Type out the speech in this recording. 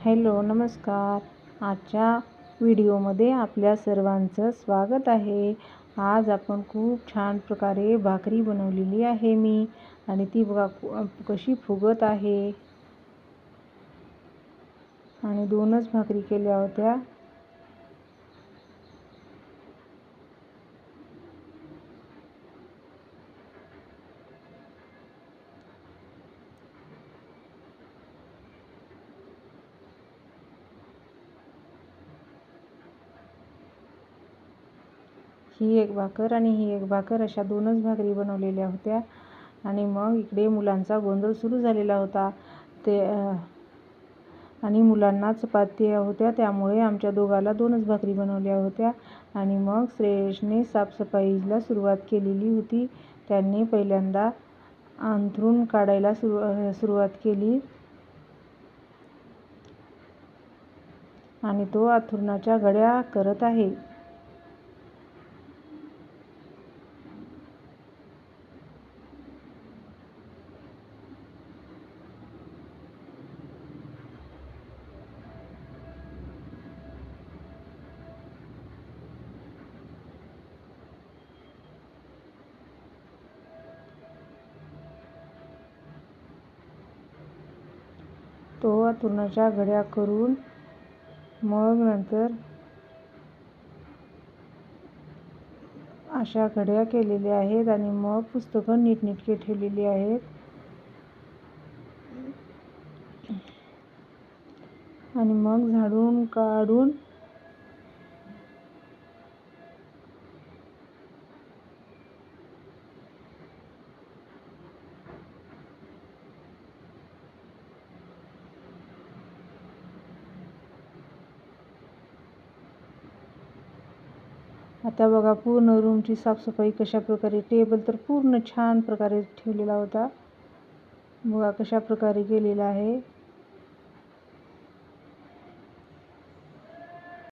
Hello नमस्कार. आजच्या व्हिडिओमध्ये आपल्या सर्वांचं स्वागत आहे. आज आपण खूप छान प्रकारे भाकरी बनवलेली आहे मी, आणि ती बघा कशी फुगत आहे. आणि 2च भाकरी केल्या होत्या. ही एक भाकर आणि ही एक भाकर, अशा 2च भाकरी बनवलेल्या होत्या. आणि मग इकडे मुलांचा गोंधळ सुरू झालेला होता. आणि मुलांना चपात्या होत्या, त्यामुळे आमच्या दोघाला 2च भाकरी बनवल्या होत्या. आणि मग श्रेयसने साफसफाईला सुरुवात केलेली होती. त्यांनी पहिल्यांदा अंथरूण काढायला सुरुवात केली आणि तो अंथरुणाच्या घड्या करत आहे. तो अंथरुणाच्या घड्या करून मग नंतर अशा घड्या केलेल्या आहेत. आणि मग पुस्तकं नीटनेटके ठेवलेली आहेत. आणि मग झाडून काढून आता बघा पूर्ण रूमची साफसफाई कशा प्रकारे, टेबल तर पूर्ण छान प्रकारे ठेवलेला होता. बघा कशा प्रकारे केलेला आहे.